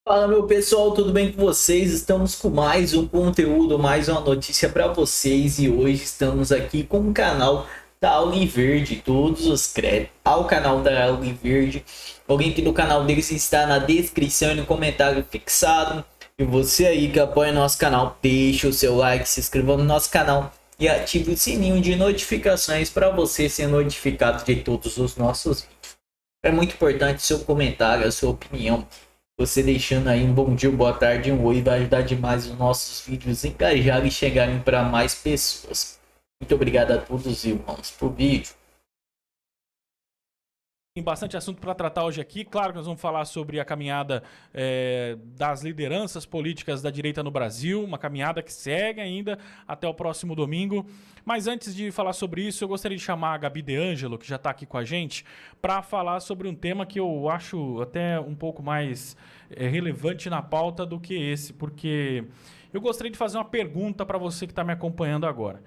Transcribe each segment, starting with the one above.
Fala, meu pessoal, tudo bem com vocês? Estamos com mais um conteúdo, mais uma notícia para vocês e hoje estamos aqui com o canal da Auliverde. Todos os créditos ao canal da Auliverde. O link do canal deles está na descrição e no comentário fixado. E você aí que apoia nosso canal, deixa o seu like, se inscreva no nosso canal e ative o sininho de notificações para você ser notificado de todos os nossos vídeos. É muito importante seu comentário, a sua opinião. Você deixando aí um bom dia, boa tarde, um oi vai ajudar demais os nossos vídeos a engajarem e chegarem para mais pessoas. Muito obrigado a todos e vamos pro vídeo. Tem bastante assunto para tratar hoje aqui. Claro que nós vamos falar sobre a caminhada das lideranças políticas da direita no Brasil, uma caminhada que segue ainda até o próximo domingo. Mas antes de falar sobre isso, eu gostaria de chamar a Gabi De Angelo, que já está aqui com a gente, para falar sobre um tema que eu acho até um pouco mais relevante na pauta do que esse, porque eu gostaria de fazer uma pergunta para você que está me acompanhando agora.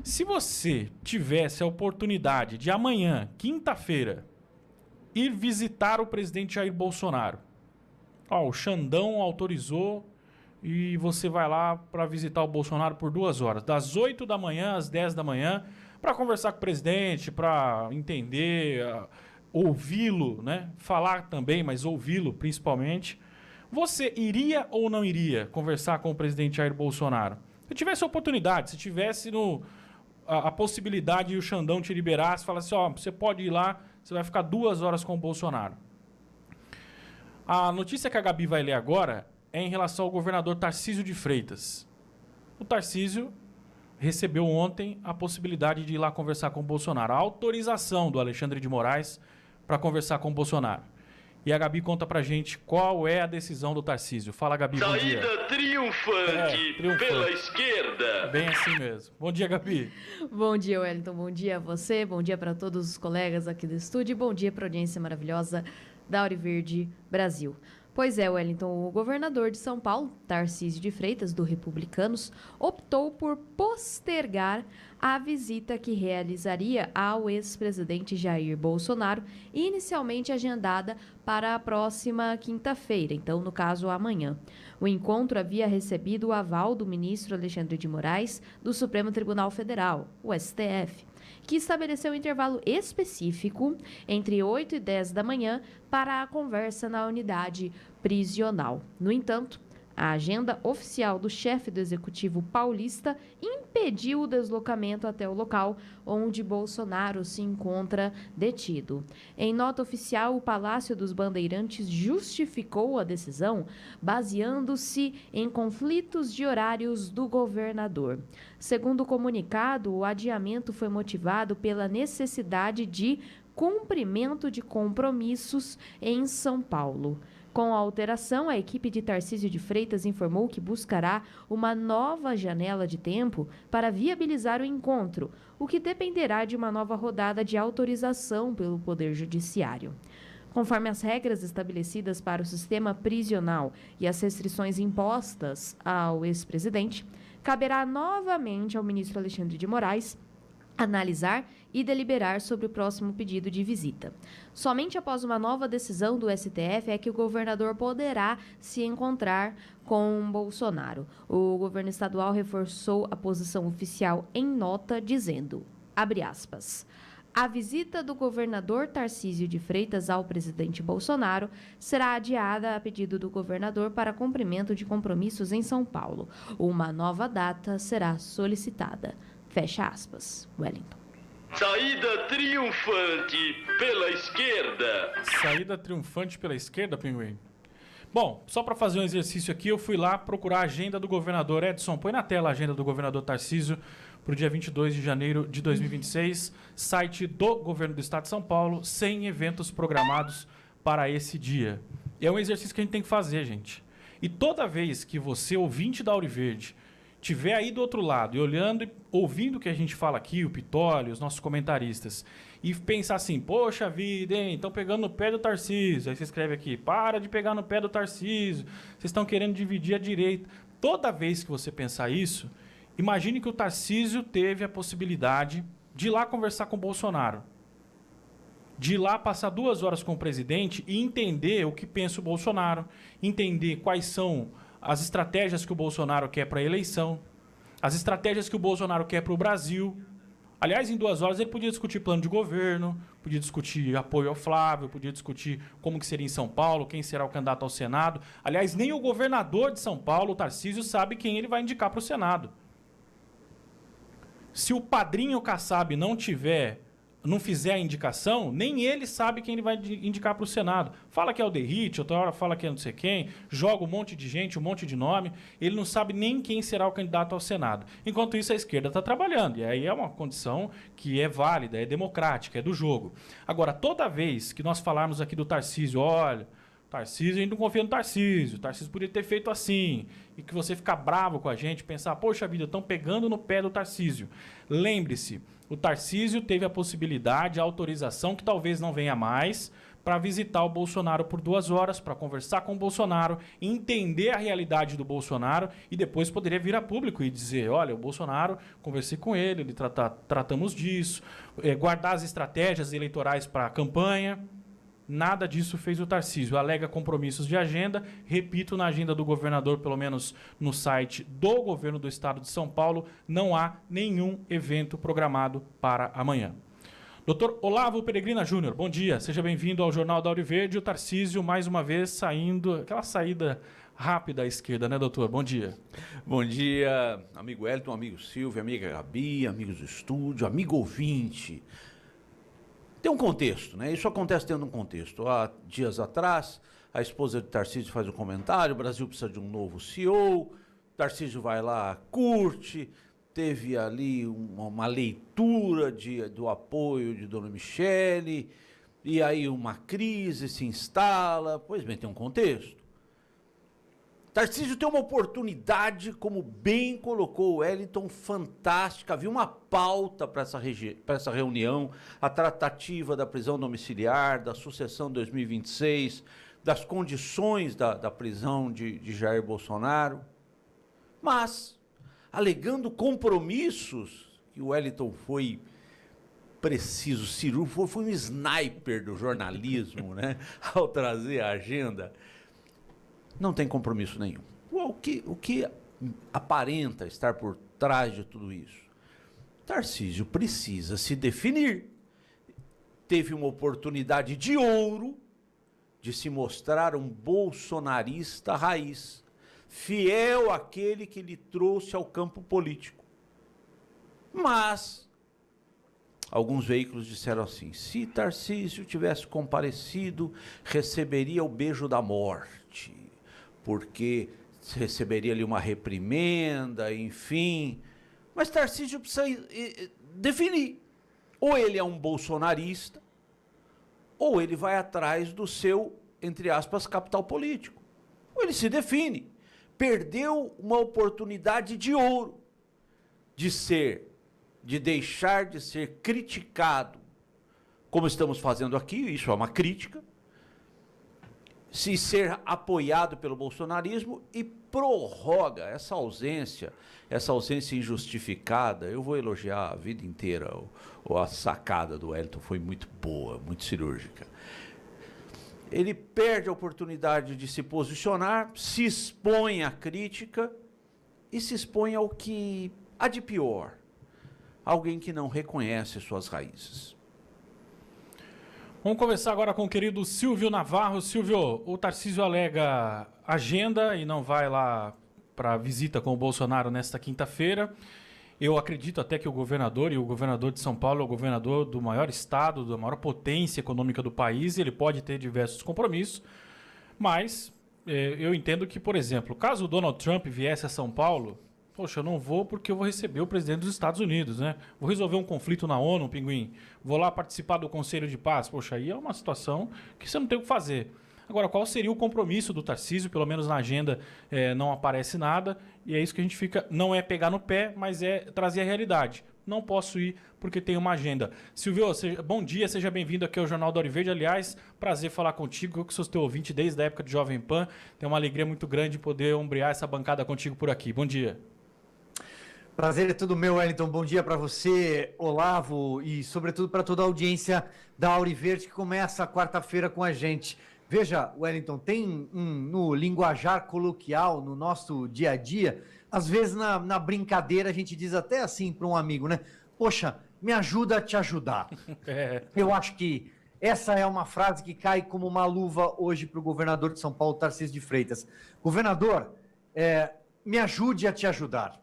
Se você tivesse a oportunidade de amanhã, quinta-feira, ir visitar o presidente Jair Bolsonaro. O Xandão autorizou e você vai lá para visitar o Bolsonaro por 2 horas, das 8 da manhã às 10 da manhã, para conversar com o presidente, para entender, ouvi-lo, né? Falar também, mas ouvi-lo principalmente. Você iria ou não iria conversar com o presidente Jair Bolsonaro? Se tivesse a oportunidade, se tivesse a possibilidade e o Xandão te liberasse, falasse, você pode ir lá, você vai ficar 2 horas com o Bolsonaro. A notícia que a Gabi vai ler agora é em relação ao governador Tarcísio de Freitas. O Tarcísio recebeu ontem a possibilidade de ir lá conversar com o Bolsonaro, a autorização do Alexandre de Moraes para conversar com o Bolsonaro. E a Gabi conta pra gente qual é a decisão do Tarcísio. Fala, Gabi, bom dia. Saída triunfante pela esquerda. Bem assim mesmo. Bom dia, Gabi. Bom dia, Wellington. Bom dia a você. Bom dia para todos os colegas aqui do estúdio. Bom dia para a audiência maravilhosa da Auliverde Brasil. Pois é, Wellington, o governador de São Paulo, Tarcísio de Freitas, do Republicanos, optou por postergar a visita que realizaria ao ex-presidente Jair Bolsonaro, inicialmente agendada para a próxima quinta-feira, então, no caso, amanhã. O encontro havia recebido o aval do ministro Alexandre de Moraes, do Supremo Tribunal Federal, o STF, que estabeleceu um intervalo específico entre 8 e 10 da manhã para a conversa na unidade prisional. No entanto, a agenda oficial do chefe do executivo paulista impediu o deslocamento até o local onde Bolsonaro se encontra detido. Em nota oficial, o Palácio dos Bandeirantes justificou a decisão baseando-se em conflitos de horários do governador. Segundo o comunicado, o adiamento foi motivado pela necessidade de cumprimento de compromissos em São Paulo. Com a alteração, a equipe de Tarcísio de Freitas informou que buscará uma nova janela de tempo para viabilizar o encontro, o que dependerá de uma nova rodada de autorização pelo Poder Judiciário. Conforme as regras estabelecidas para o sistema prisional e as restrições impostas ao ex-presidente, caberá novamente ao ministro Alexandre de Moraes analisar e deliberar sobre o próximo pedido de visita. Somente após uma nova decisão do STF é que o governador poderá se encontrar com Bolsonaro. O governo estadual reforçou a posição oficial em nota, dizendo, abre aspas, a visita do governador Tarcísio de Freitas ao presidente Bolsonaro será adiada a pedido do governador para cumprimento de compromissos em São Paulo. Uma nova data será solicitada. Fecha aspas. Wellington. Saída triunfante pela esquerda. Saída triunfante pela esquerda, Pinguim? Bom, só para fazer um exercício aqui, eu fui lá procurar a agenda do governador Edson. Põe na tela a agenda do governador Tarcísio para o dia 22 de janeiro de 2026. Site do governo do estado de São Paulo, sem eventos programados para esse dia. E é um exercício que a gente tem que fazer, gente. E toda vez que você, ouvinte da Auliverde, tiver aí do outro lado e olhando e ouvindo o que a gente fala aqui, o Pitoli, os nossos comentaristas, e pensar assim, poxa vida, hein, estão pegando no pé do Tarcísio. Aí você escreve aqui, para de pegar no pé do Tarcísio, vocês estão querendo dividir a direita. Toda vez que você pensar isso, imagine que o Tarcísio teve a possibilidade de ir lá conversar com o Bolsonaro. de ir lá passar 2 horas com o presidente e entender o que pensa o Bolsonaro, entender quais são as estratégias que o Bolsonaro quer para a eleição, as estratégias que o Bolsonaro quer para o Brasil. Aliás, em 2 horas ele podia discutir plano de governo, podia discutir apoio ao Flávio, podia discutir como que seria em São Paulo, quem será o candidato ao Senado. Aliás, nem o governador de São Paulo, o Tarcísio, sabe quem ele vai indicar para o Senado. Se o padrinho Kassab não fizer a indicação, nem ele sabe quem ele vai indicar para o Senado. Fala que é o Derrite, outra hora fala que é não sei quem, joga um monte de gente, um monte de nome, ele não sabe nem quem será o candidato ao Senado. Enquanto isso, a esquerda está trabalhando, e aí é uma condição que é válida, é democrática, é do jogo. Agora, toda vez que nós falarmos aqui do Tarcísio, olha, Tarcísio, a gente não confia no Tarcísio, o Tarcísio poderia ter feito assim, e que você ficar bravo com a gente, pensar, poxa vida, estão pegando no pé do Tarcísio. Lembre-se, o Tarcísio teve a possibilidade, a autorização, que talvez não venha mais, para visitar o Bolsonaro por 2 horas, para conversar com o Bolsonaro, entender a realidade do Bolsonaro e depois poderia vir a público e dizer, olha, o Bolsonaro, conversei com ele tratamos disso, guardar as estratégias eleitorais para a campanha. Nada disso fez o Tarcísio. Alega compromissos de agenda. Repito, na agenda do governador, pelo menos no site do governo do estado de São Paulo, não há nenhum evento programado para amanhã. Dr. Olavo Peregrina Júnior, bom dia. Seja bem-vindo ao Jornal da Auriverde. O Tarcísio, mais uma vez, saindo... Aquela saída rápida à esquerda, né, doutor? Bom dia. Bom dia, amigo Elton, amigo Silvio, amiga Gabi, amigos do estúdio, amigo ouvinte. Tem um contexto, né? Isso acontece dentro de um contexto. Há dias atrás, a esposa de Tarcísio faz um comentário, o Brasil precisa de um novo CEO, Tarcísio vai lá, curte, teve ali uma leitura do apoio de Dona Michele, e aí uma crise se instala. Pois bem, tem um contexto. Tarcísio tem uma oportunidade, como bem colocou o Wellington, fantástica. Havia uma pauta para essa reunião, a tratativa da prisão domiciliar, da sucessão 2026, das condições da prisão de Jair Bolsonaro. Mas, alegando compromissos, que o Wellington foi preciso, cirúrgico, foi um sniper do jornalismo, né, ao trazer a agenda. Não tem compromisso nenhum. O que aparenta estar por trás de tudo isso? Tarcísio precisa se definir. Teve uma oportunidade de ouro de se mostrar um bolsonarista raiz, fiel àquele que lhe trouxe ao campo político. Mas alguns veículos disseram assim, se Tarcísio tivesse comparecido, receberia o beijo da morte, porque receberia ali uma reprimenda, enfim. Mas Tarcísio precisa definir. Ou ele é um bolsonarista, ou ele vai atrás do seu, entre aspas, capital político. Ou ele se define. Perdeu uma oportunidade de ouro de deixar de ser criticado, como estamos fazendo aqui, isso é uma crítica, se ser apoiado pelo bolsonarismo e prorroga essa ausência injustificada. Eu vou elogiar a vida inteira, a sacada do Wellington foi muito boa, muito cirúrgica. Ele perde a oportunidade de se posicionar, se expõe à crítica e se expõe ao que há de pior, alguém que não reconhece suas raízes. Vamos conversar agora com o querido Silvio Navarro. Silvio, o Tarcísio alega agenda e não vai lá para a visita com o Bolsonaro nesta quinta-feira. Eu acredito até que o governador de São Paulo é o governador do maior estado, da maior potência econômica do país, e ele pode ter diversos compromissos, mas eu entendo que, por exemplo, caso o Donald Trump viesse a São Paulo, poxa, eu não vou porque eu vou receber o presidente dos Estados Unidos, né? Vou resolver um conflito na ONU, Pinguim. Vou lá participar do Conselho de Paz. Poxa, aí é uma situação que você não tem o que fazer. Agora, qual seria o compromisso do Tarcísio? Pelo menos na agenda não aparece nada. E é isso que a gente fica... Não é pegar no pé, mas é trazer a realidade. Não posso ir porque tem uma agenda. Silvio, bom dia, seja bem-vindo aqui ao Jornal da Auriverde. Aliás, prazer falar contigo. Eu que sou teu ouvinte desde a época de Jovem Pan. Tenho uma alegria muito grande poder ombrear essa bancada contigo por aqui. Bom dia. Prazer é todo meu, Wellington. Bom dia para você, Olavo, e sobretudo para toda a audiência da Auriverde que começa a quarta-feira com a gente. Veja, Wellington, tem no linguajar coloquial, no nosso dia a dia, às vezes na brincadeira a gente diz até assim para um amigo, né? Poxa, me ajuda a te ajudar. Eu acho que essa é uma frase que cai como uma luva hoje para o governador de São Paulo, Tarcísio de Freitas. Governador, me ajude a te ajudar.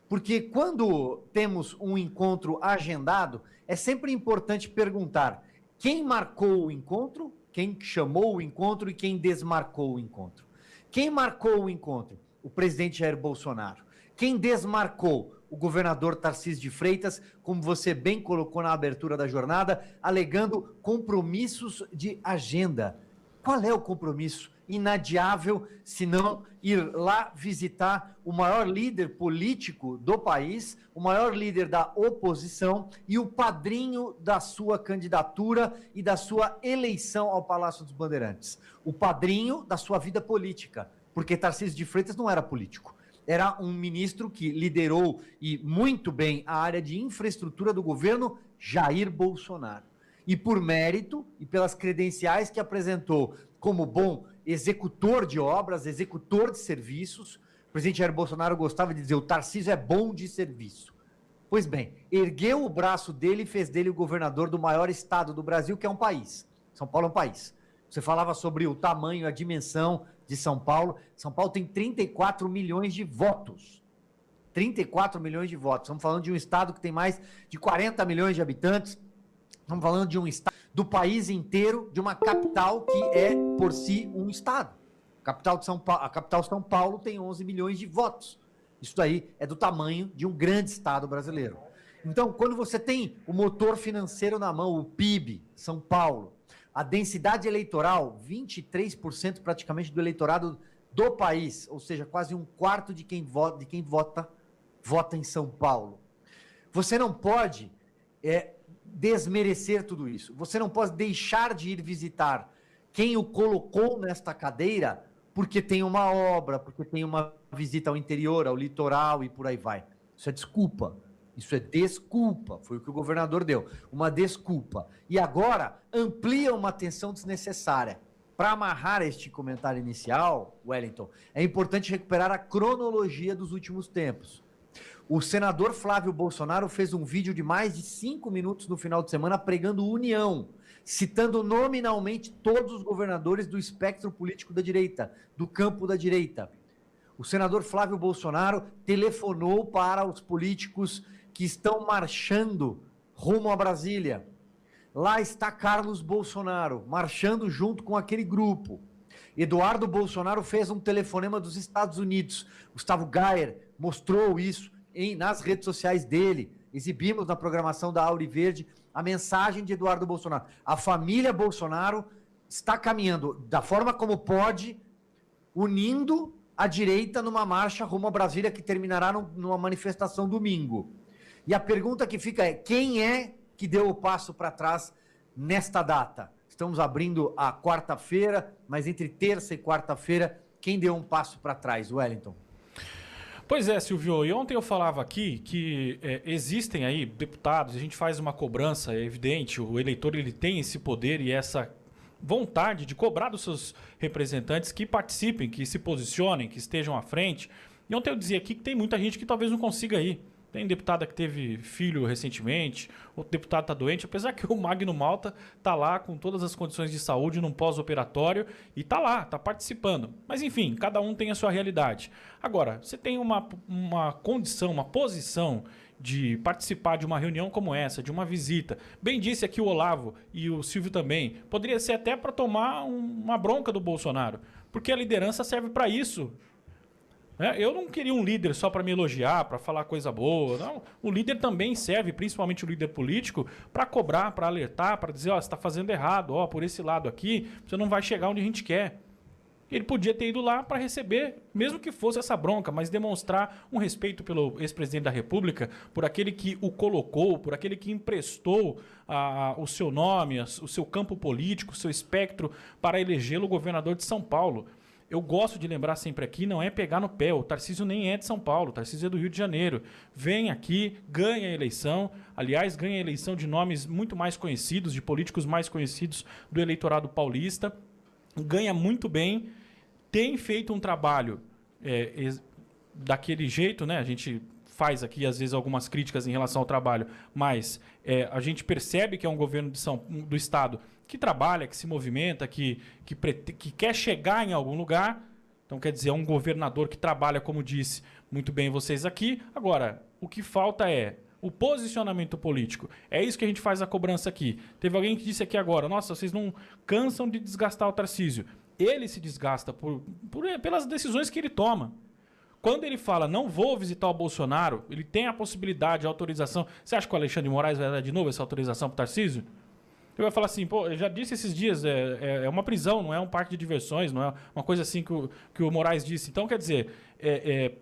Porque quando temos um encontro agendado, é sempre importante perguntar quem marcou o encontro, quem chamou o encontro e quem desmarcou o encontro. Quem marcou o encontro? O presidente Jair Bolsonaro. Quem desmarcou? O governador Tarcísio de Freitas, como você bem colocou na abertura da jornada, alegando compromissos de agenda. Qual é o compromisso? Inadiável, se não ir lá visitar o maior líder político do país, o maior líder da oposição e o padrinho da sua candidatura e da sua eleição ao Palácio dos Bandeirantes. O padrinho da sua vida política, porque Tarcísio de Freitas não era político. Era um ministro que liderou e muito bem a área de infraestrutura do governo Jair Bolsonaro. E por mérito e pelas credenciais que apresentou como bom executor de obras, executor de serviços, o presidente Jair Bolsonaro gostava de dizer, o Tarcísio é bom de serviço. Pois bem, ergueu o braço dele e fez dele o governador do maior estado do Brasil, que é um país. São Paulo é um país. Você falava sobre o tamanho, a dimensão de São Paulo. São Paulo tem 34 milhões de votos. 34 milhões de votos. Estamos falando de um estado que tem mais de 40 milhões de habitantes. Estamos falando de um estado do país inteiro, de uma capital que é, por si, um estado. A capital São Paulo tem 11 milhões de votos. Isso daí é do tamanho de um grande estado brasileiro. Então, quando você tem o motor financeiro na mão, o PIB, São Paulo, a densidade eleitoral, 23% praticamente do eleitorado do país, ou seja, quase um quarto de quem vota em São Paulo. Você não pode desmerecer tudo isso. Você não pode deixar de ir visitar quem o colocou nesta cadeira porque tem uma obra, porque tem uma visita ao interior, ao litoral e por aí vai. Isso é desculpa. Isso é desculpa. Foi o que o governador deu. Uma desculpa. E agora amplia uma tensão desnecessária. Para amarrar este comentário inicial, Wellington, é importante recuperar a cronologia dos últimos tempos. O senador Flávio Bolsonaro fez um vídeo de mais de 5 minutos no final de semana pregando união, citando nominalmente todos os governadores do espectro político da direita, do campo da direita. O senador Flávio Bolsonaro telefonou para os políticos que estão marchando rumo a Brasília. Lá está Carlos Bolsonaro, marchando junto com aquele grupo. Eduardo Bolsonaro fez um telefonema dos Estados Unidos. Gustavo Gayer mostrou isso nas redes sociais dele. Exibimos na programação da Auriverde a mensagem de Eduardo Bolsonaro. A família Bolsonaro está caminhando da forma como pode, unindo a direita numa marcha rumo a Brasília que terminará numa manifestação domingo. E a pergunta que fica é, quem é que deu o passo para trás nesta data? Estamos abrindo a quarta-feira, mas entre terça e quarta-feira, quem deu um passo para trás, Wellington? Pois é, Silvio, e ontem eu falava aqui que existem aí deputados, a gente faz uma cobrança, é evidente, o eleitor ele tem esse poder e essa vontade de cobrar dos seus representantes que participem, que se posicionem, que estejam à frente. E ontem eu dizia aqui que tem muita gente que talvez não consiga ir. Tem deputada que teve filho recentemente, outro deputado está doente, apesar que o Magno Malta está lá com todas as condições de saúde num pós-operatório e está lá, está participando. Mas enfim, cada um tem a sua realidade. Agora, você tem uma condição, uma posição de participar de uma reunião como essa, de uma visita. Bem disse aqui o Olavo e o Silvio também. Poderia ser até para tomar uma bronca do Bolsonaro, porque a liderança serve para isso. Eu não queria um líder só para me elogiar, para falar coisa boa. Não. O líder também serve, principalmente o líder político, para cobrar, para alertar, para dizer, ó, você está fazendo errado, ó, por esse lado aqui, você não vai chegar onde a gente quer. Ele podia ter ido lá para receber, mesmo que fosse essa bronca, mas demonstrar um respeito pelo ex-presidente da República, por aquele que o colocou, por aquele que emprestou o seu nome, o seu campo político, o seu espectro para elegê-lo governador de São Paulo. eu gosto de lembrar sempre aqui, não é pegar no pé. O Tarcísio nem é de São Paulo, o Tarcísio é do Rio de Janeiro. Vem aqui, ganha a eleição. Aliás, ganha a eleição de nomes muito mais conhecidos, de políticos mais conhecidos do eleitorado paulista. Ganha muito bem, tem feito um trabalho daquele jeito, né? A gente faz aqui, às vezes, algumas críticas em relação ao trabalho, mas a gente percebe que é um governo do Estado que trabalha, que se movimenta, que quer chegar em algum lugar. Então, quer dizer, é um governador que trabalha, como disse muito bem vocês aqui. Agora, o que falta é o posicionamento político. É isso que a gente faz a cobrança aqui. Teve alguém que disse aqui agora, nossa, vocês não cansam de desgastar o Tarcísio. Ele se desgasta pelas decisões que ele toma. Quando ele fala, não vou visitar o Bolsonaro, ele tem a possibilidade, a autorização. Você acha que o Alexandre de Moraes vai dar de novo essa autorização para o Tarcísio? Ele vai falar assim, pô, eu já disse esses dias, é uma prisão, não é um parque de diversões, não é uma coisa assim que o Moraes disse. Então, quer dizer,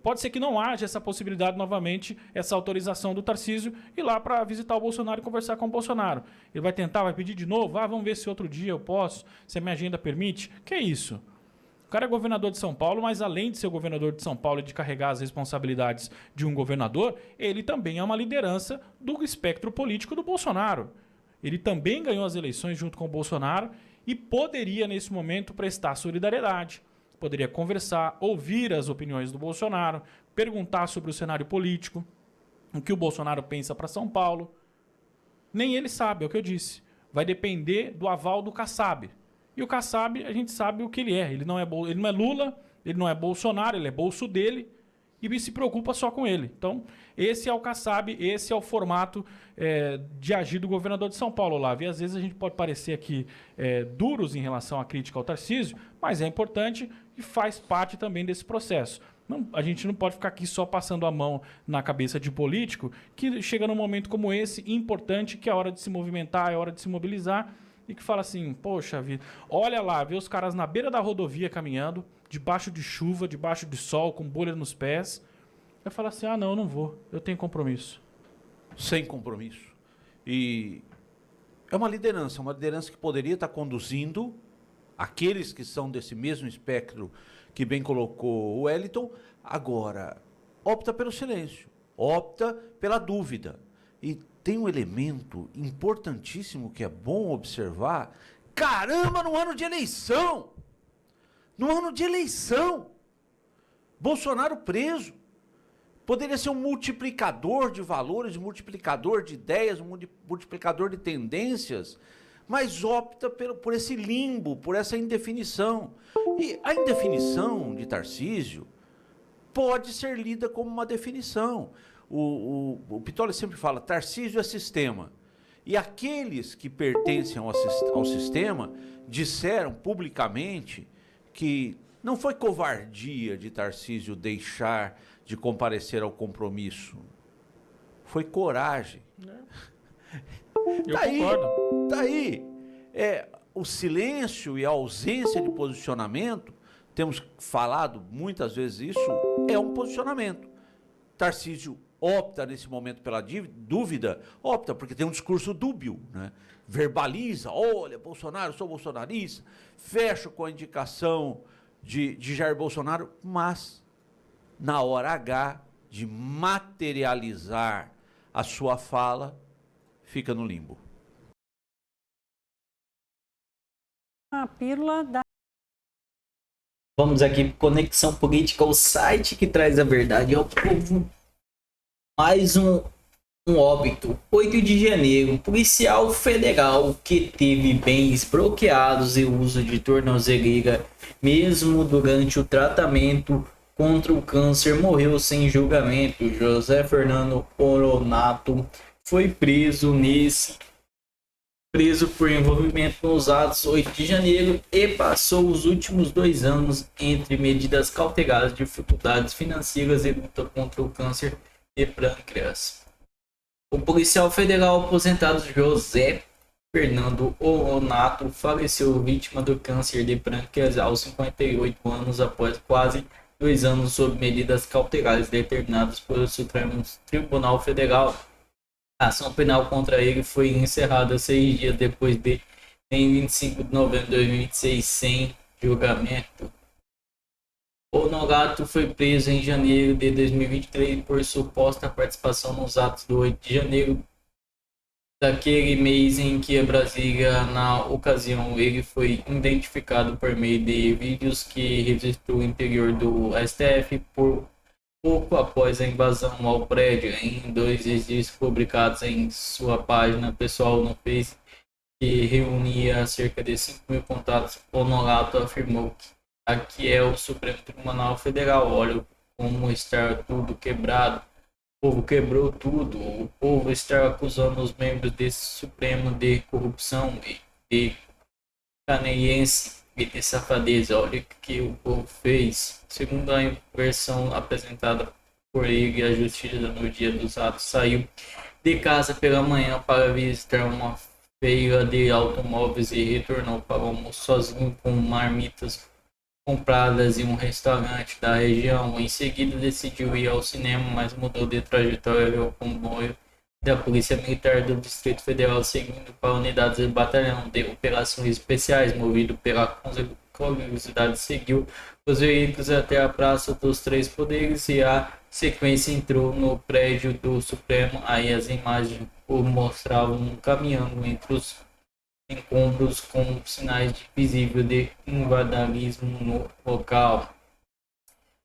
pode ser que não haja essa possibilidade novamente, essa autorização do Tarcísio, ir lá para visitar o Bolsonaro e conversar com o Bolsonaro. Ele vai tentar, vai pedir de novo, vamos ver se outro dia eu posso, se a minha agenda permite. Que é isso? O cara é governador de São Paulo, mas além de ser governador de São Paulo e de carregar as responsabilidades de um governador, ele também é uma liderança do espectro político do Bolsonaro. Ele também ganhou as eleições junto com o Bolsonaro e poderia, nesse momento, prestar solidariedade. Poderia conversar, ouvir as opiniões do Bolsonaro, perguntar sobre o cenário político, o que o Bolsonaro pensa para São Paulo. Nem ele sabe, é o que eu disse. Vai depender do aval do Kassab. E o Kassab, a gente sabe o que ele é. Ele não é Lula, ele não é Bolsonaro, ele é bolso dele e se preocupa só com ele. Então, esse é o Kassab, esse é o formato de agir do governador de São Paulo, Olavo. E às vezes a gente pode parecer aqui duros em relação à crítica ao Tarcísio, mas é importante e faz parte também desse processo. A gente não pode ficar aqui só passando a mão na cabeça de político, que chega num momento como esse, importante, que é a hora de se movimentar, é a hora de se mobilizar, e que fala assim, poxa vida, olha lá, vê os caras na beira da rodovia caminhando, debaixo de chuva, debaixo de sol, com bolha nos pés. Vai falar assim, não, eu não vou, eu tenho compromisso. Sem compromisso. E é uma liderança que poderia estar conduzindo aqueles que são desse mesmo espectro que bem colocou o Wellington, agora opta pelo silêncio, opta pela dúvida. E tem um elemento importantíssimo que é bom observar. Caramba, no ano de eleição! No ano de eleição! Bolsonaro preso. Poderia ser um multiplicador de valores, um multiplicador de ideias, um multiplicador de tendências, mas opta por esse limbo, por essa indefinição. E a indefinição de Tarcísio pode ser lida como uma definição. O Pittoli sempre fala, Tarcísio é sistema. E aqueles que pertencem ao sistema disseram publicamente que não foi covardia de Tarcísio deixar de comparecer ao compromisso. Foi coragem. Eu concordo. Tá aí. O silêncio e a ausência de posicionamento, temos falado muitas vezes isso, é um posicionamento. Tarcísio opta nesse momento pela dúvida, opta porque tem um discurso dúbio, né? Verbaliza, olha, Bolsonaro, sou bolsonarista, fecha com a indicação de Jair Bolsonaro, mas na hora H de materializar a sua fala, fica no limbo. A pílula da... Vamos aqui para Conexão Política, o site que traz a verdade ao povo. Mais um óbito. 8 de janeiro, policial federal que teve bens bloqueados e uso de tornozeleira mesmo durante o tratamento contra o câncer morreu sem julgamento. José Fernando Oronato foi preso por envolvimento nos atos 8 de janeiro e passou os últimos 2 anos entre medidas cautelares, dificuldades financeiras e luta contra o câncer de pâncreas. O policial federal aposentado José Fernando Oronato faleceu vítima do câncer de pâncreas aos 58 anos após quase 2 anos sob medidas cautelares determinadas pelo Supremo Tribunal Federal. A ação penal contra ele foi encerrada 6 dias depois em 25 de novembro de 2026 sem julgamento. Honorato foi preso em janeiro de 2023 por suposta participação nos atos do 8 de janeiro daquele mês em que Brasília, na ocasião, ele foi identificado por meio de vídeos que registrou o interior do STF por pouco após a invasão ao prédio. Em 2 registros publicados em sua página pessoal no Face, que reunia cerca de 5.000 contatos, Honorato afirmou que aqui é o Supremo Tribunal Federal, olha como está tudo quebrado. O povo quebrou tudo. O povo está acusando os membros desse Supremo de corrupção e de caneiense e de safadeza. Olha o que o povo fez. Segundo a versão apresentada por ele, a justiça no dia dos atos saiu de casa pela manhã para visitar uma feira de automóveis e retornou para o almoço sozinho com marmitas compradas em um restaurante da região. Em seguida decidiu ir ao cinema, mas mudou de trajetória ao comboio da Polícia Militar do Distrito Federal, seguindo para unidades do Batalhão de Operações Especiais, movido pela curiosidade, seguiu os veículos até a Praça dos Três Poderes e a sequência entrou no prédio do Supremo. Aí as imagens o mostravam caminhando entre os encontros com sinais visíveis de vandalismo no local.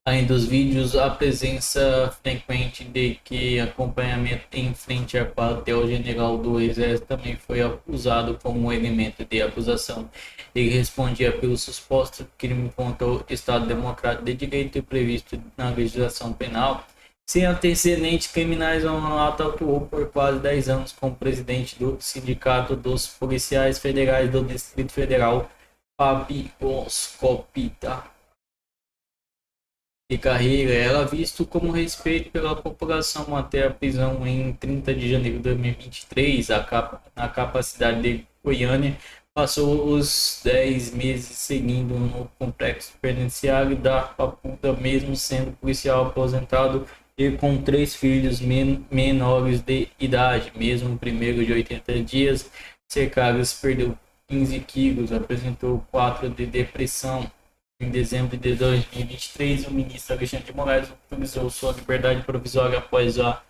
Além dos vídeos, a presença frequente de que acompanhamento em frente ao quartel-general do Exército também foi usado como elemento de acusação. Ele respondia pelo suposto crime contra o Estado Democrático de Direito previsto na legislação penal. Sem antecedentes criminais, Honorato atuou por quase 10 anos como presidente do Sindicato dos Policiais Federais do Distrito Federal, Pabioscopita de carreira. Era visto como respeito pela população até a prisão em 30 de janeiro de 2023, na capacidade de Goiânia. Passou os 10 meses seguindo no complexo penitenciário da Papuda, mesmo sendo policial aposentado e com 3 filhos menores de idade. Mesmo no primeiro de 80 dias, Cercados perdeu 15 quilos, apresentou 4 de depressão. Em dezembro de 2023, o ministro Alexandre de Moraes autorizou sua liberdade provisória após a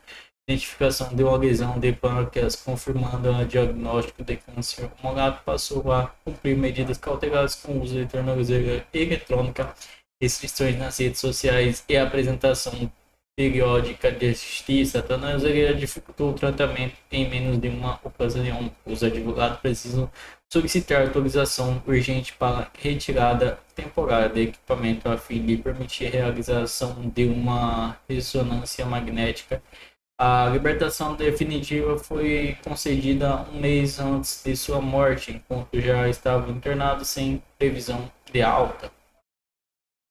identificação de uma lesão de pâncreas, confirmando o diagnóstico de câncer. O Honorato passou a cumprir medidas cautelares com uso de tornozeleira eletrônica, restrições nas redes sociais e apresentação periódica de justiça. A tornozeleira dificultou o tratamento em menos de uma ocasião. Os advogados precisam solicitar autorização urgente para retirada temporária de equipamento a fim de permitir a realização de uma ressonância magnética. A libertação definitiva foi concedida um mês antes de sua morte, enquanto já estava internado sem previsão de alta.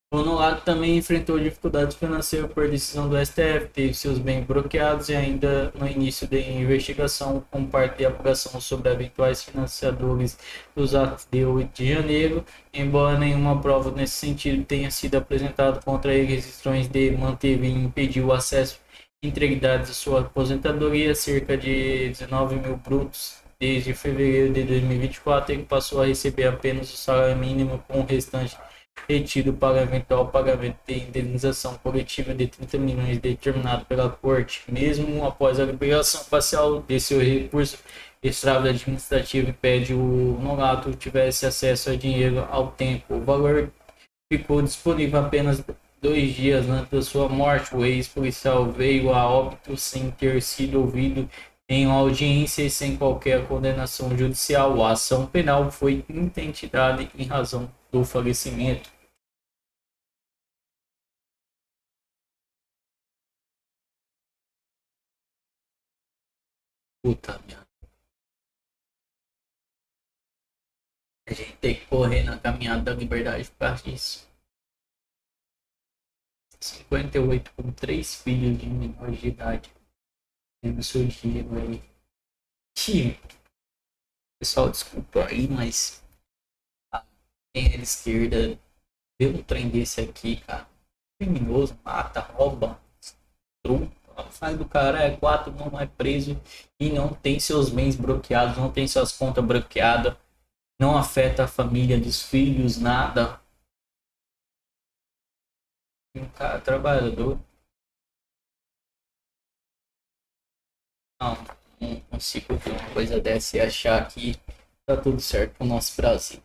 O Honorato também enfrentou dificuldades financeiras por decisão do STF, teve seus bens bloqueados e ainda no início da investigação, como parte da apuração sobre eventuais financiadores dos atos de 8 de janeiro, embora nenhuma prova nesse sentido tenha sido apresentada contra ele, restrições de manteve e impediu o acesso e integridade de sua aposentadoria, cerca de 19 mil brutos. Desde fevereiro de 2024, ele passou a receber apenas o salário mínimo, com o restante retido para eventual pagamento de indenização coletiva de 30 milhões determinado pela Corte. Mesmo após a liberação parcial de seu recurso, estrada administrativo impede o Honorato tivesse acesso a dinheiro ao tempo. O valor ficou disponível apenas 2 dias antes da sua morte. O ex-policial veio a óbito sem ter sido ouvido em uma audiência e sem qualquer condenação judicial. A ação penal foi intentada em razão do falecimento. Puta merda. A gente tem que correr na caminhada da liberdade por causa disso. 58 com 3 filhos de menores de idade. Tendo seu dinheiro aí. Pessoal, desculpa aí, mas quem é de esquerda vê um trem desse aqui, cara. Criminoso, mata, rouba, trumpa, faz do cara, é 4, não é preso e não tem seus bens bloqueados, não tem suas contas bloqueadas, não afeta a família dos filhos, nada. Um cara trabalhador. Não consigo ver uma coisa dessa e achar que tá tudo certo pro nosso Brasil.